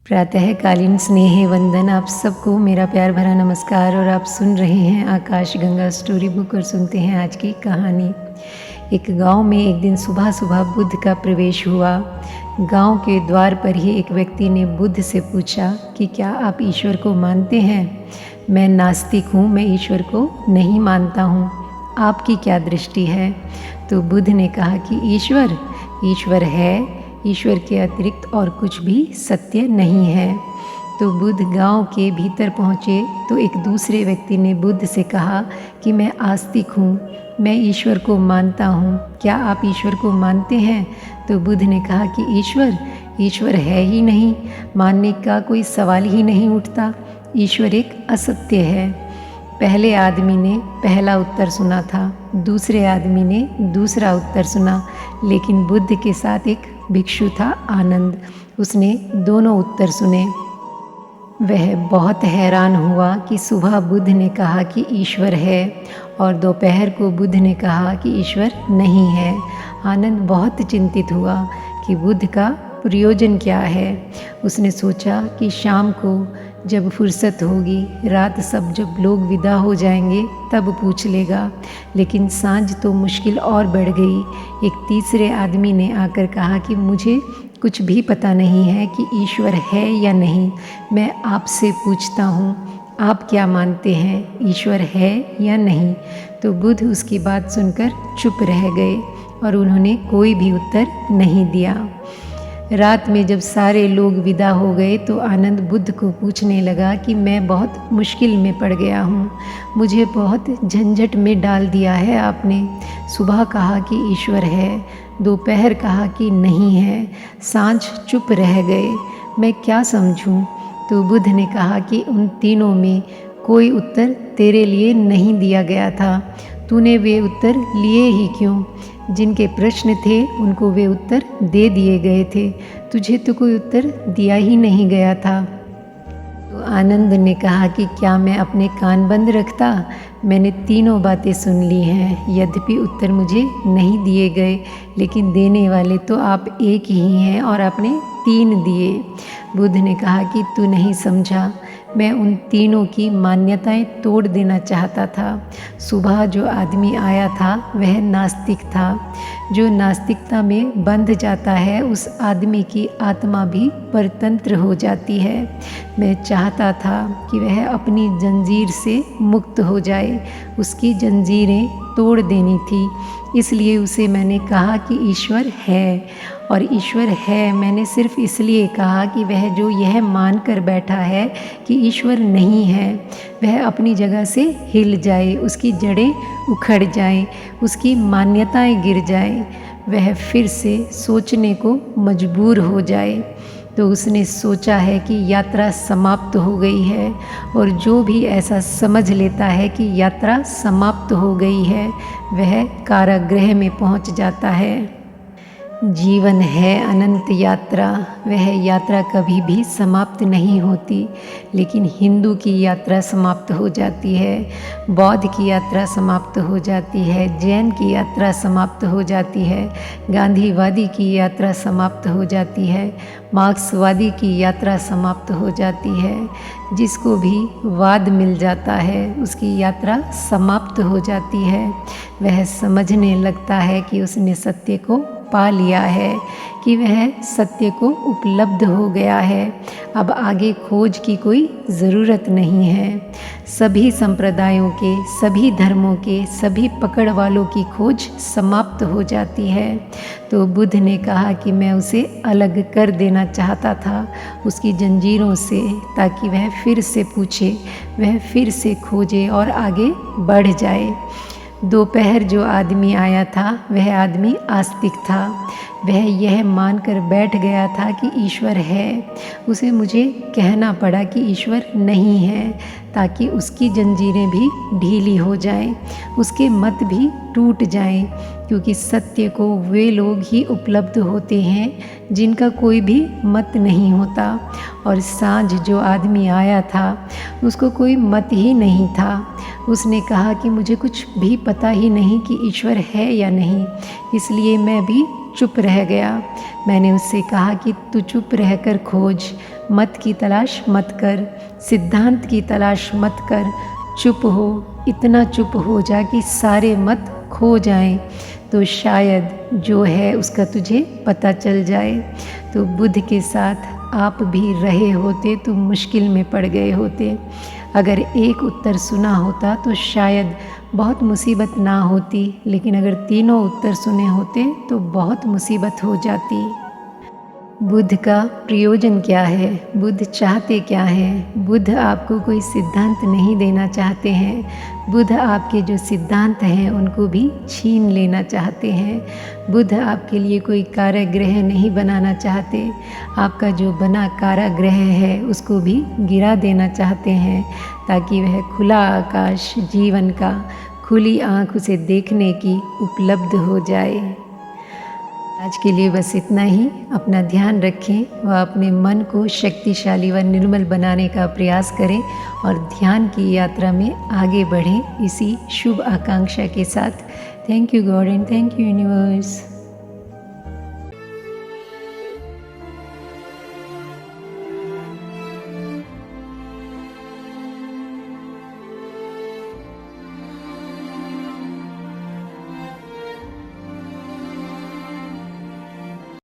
प्रातःकालीन स्नेह वंदन। आप सबको मेरा प्यार भरा नमस्कार। और आप सुन रहे हैं आकाश गंगा स्टोरी बुक और सुनते हैं आज की कहानी। एक गांव में एक दिन सुबह सुबह बुद्ध का प्रवेश हुआ। गांव के द्वार पर ही एक व्यक्ति ने बुद्ध से पूछा कि क्या आप ईश्वर को मानते हैं? मैं नास्तिक हूँ, मैं ईश्वर को नहीं मानता हूँ, आपकी क्या दृष्टि है? तो बुद्ध ने कहा कि ईश्वर है, ईश्वर के अतिरिक्त और कुछ भी सत्य नहीं है। तो बुद्ध गांव के भीतर पहुँचे तो एक दूसरे व्यक्ति ने बुद्ध से कहा कि मैं आस्तिक हूँ, मैं ईश्वर को मानता हूँ, क्या आप ईश्वर को मानते हैं? तो बुद्ध ने कहा कि ईश्वर है ही नहीं, मानने का कोई सवाल ही नहीं उठता, ईश्वर एक असत्य है। पहले आदमी ने पहला उत्तर सुना था, दूसरे आदमी ने दूसरा उत्तर सुना, लेकिन बुद्ध के साथ एक भिक्षु था आनंद, उसने दोनों उत्तर सुने। वह बहुत हैरान हुआ कि सुबह बुद्ध ने कहा कि ईश्वर है और दोपहर को बुद्ध ने कहा कि ईश्वर नहीं है। आनंद बहुत चिंतित हुआ कि बुद्ध का प्रयोजन क्या है। उसने सोचा कि शाम को जब फुर्सत होगी, रात सब जब लोग विदा हो जाएंगे तब पूछ लेगा, लेकिन सांझ तो मुश्किल और बढ़ गई। एक तीसरे आदमी ने आकर कहा कि मुझे कुछ भी पता नहीं है कि ईश्वर है या नहीं, मैं आपसे पूछता हूँ, आप क्या मानते हैं, ईश्वर है या नहीं? तो बुद्ध उसकी बात सुनकर चुप रह गए और उन्होंने कोई भी उत्तर नहीं दिया। रात में जब सारे लोग विदा हो गए तो आनंद बुद्ध को पूछने लगा कि मैं बहुत मुश्किल में पड़ गया हूँ, मुझे बहुत झंझट में डाल दिया है आपने। सुबह कहा कि ईश्वर है, दोपहर कहा कि नहीं है, सांझ चुप रह गए, मैं क्या समझूं? तो बुद्ध ने कहा कि उन तीनों में कोई उत्तर तेरे लिए नहीं दिया गया था, तूने वे उत्तर लिए ही क्यों? जिनके प्रश्न थे उनको वे उत्तर दे दिए गए थे, तुझे तो कोई उत्तर दिया ही नहीं गया था। तो आनंद ने कहा कि क्या मैं अपने कान बंद रखता? मैंने तीनों बातें सुन ली हैं, यद्यपि उत्तर मुझे नहीं दिए गए, लेकिन देने वाले तो आप एक ही हैं और आपने 3 दिए। बुद्ध ने कहा कि तू नहीं समझा, मैं उन तीनों की मान्यताएं तोड़ देना चाहता था। सुबह जो आदमी आया था वह नास्तिक था। जो नास्तिकता में बंध जाता है उस आदमी की आत्मा भी परतंत्र हो जाती है। मैं चाहता था कि वह अपनी जंजीर से मुक्त हो जाए, उसकी जंजीरें तोड़ देनी थी, इसलिए उसे मैंने कहा कि ईश्वर है। और ईश्वर है मैंने सिर्फ इसलिए कहा कि वह जो यह मान कर बैठा है कि ईश्वर नहीं है, वह अपनी जगह से हिल जाए, उसकी जड़ें उखड़ जाएं, उसकी मान्यताएं गिर जाएं, वह फिर से सोचने को मजबूर हो जाए। तो उसने सोचा है कि यात्रा समाप्त हो गई है, और जो भी ऐसा समझ लेता है कि यात्रा समाप्त हो गई है वह कारागृह में पहुंच जाता है। जीवन है अनंत यात्रा, वह यात्रा कभी भी समाप्त नहीं होती, लेकिन हिंदू की यात्रा समाप्त हो जाती है, बौद्ध की यात्रा समाप्त हो जाती है, जैन की यात्रा समाप्त हो जाती है, गांधीवादी की यात्रा समाप्त हो जाती है, मार्क्सवादी की यात्रा समाप्त हो जाती है। जिसको भी वाद मिल जाता है उसकी यात्रा समाप्त हो जाती है। वह समझने लगता है कि उसने सत्य को पा लिया है, कि वह सत्य को उपलब्ध हो गया है, अब आगे खोज की कोई ज़रूरत नहीं है। सभी संप्रदायों के, सभी धर्मों के, सभी पकड़ वालों की खोज समाप्त हो जाती है। तो बुद्ध ने कहा कि मैं उसे अलग कर देना चाहता था उसकी जंजीरों से, ताकि वह फिर से पूछे, वह फिर से खोजे और आगे बढ़ जाए। दोपहर जो आदमी आया था वह आदमी आस्तिक था। वह यह मानकर बैठ गया था कि ईश्वर है। उसे मुझे कहना पड़ा कि ईश्वर नहीं है, ताकि उसकी जंजीरें भी ढीली हो जाएं, उसके मत भी टूट जाएं, क्योंकि सत्य को वे लोग ही उपलब्ध होते हैं जिनका कोई भी मत नहीं होता। और सांझ जो आदमी आया था उसको कोई मत ही नहीं था। उसने कहा कि मुझे कुछ भी पता ही नहीं कि ईश्वर है या नहीं, इसलिए मैं भी चुप रह गया। मैंने उससे कहा कि तू चुप रहकर खोज, मत की तलाश मत कर, सिद्धांत की तलाश मत कर, चुप हो, इतना चुप हो जा कि सारे मत खो जाएं, तो शायद जो है उसका तुझे पता चल जाए। तो बुद्ध के साथ आप भी रहे होते तो मुश्किल में पड़ गए होते। अगर एक उत्तर सुना होता तो शायद बहुत मुसीबत ना होती, लेकिन अगर तीनों उत्तर सुने होते तो बहुत मुसीबत हो जाती। बुद्ध का प्रयोजन क्या है? बुद्ध चाहते क्या हैं? बुद्ध आपको कोई सिद्धांत नहीं देना चाहते हैं। बुद्ध आपके जो सिद्धांत हैं उनको भी छीन लेना चाहते हैं। बुद्ध आपके लिए कोई कारागृह नहीं बनाना चाहते। आपका जो बना कारागृह है उसको भी गिरा देना चाहते हैं, ताकि वह खुला आकाश जीवन का खुली आँख उसे देखने की उपलब्ध हो जाए। आज के लिए बस इतना ही। अपना ध्यान रखें व अपने मन को शक्तिशाली व निर्मल बनाने का प्रयास करें और ध्यान की यात्रा में आगे बढ़ें इसी शुभ आकांक्षा के साथ। Thank you God and thank you universe.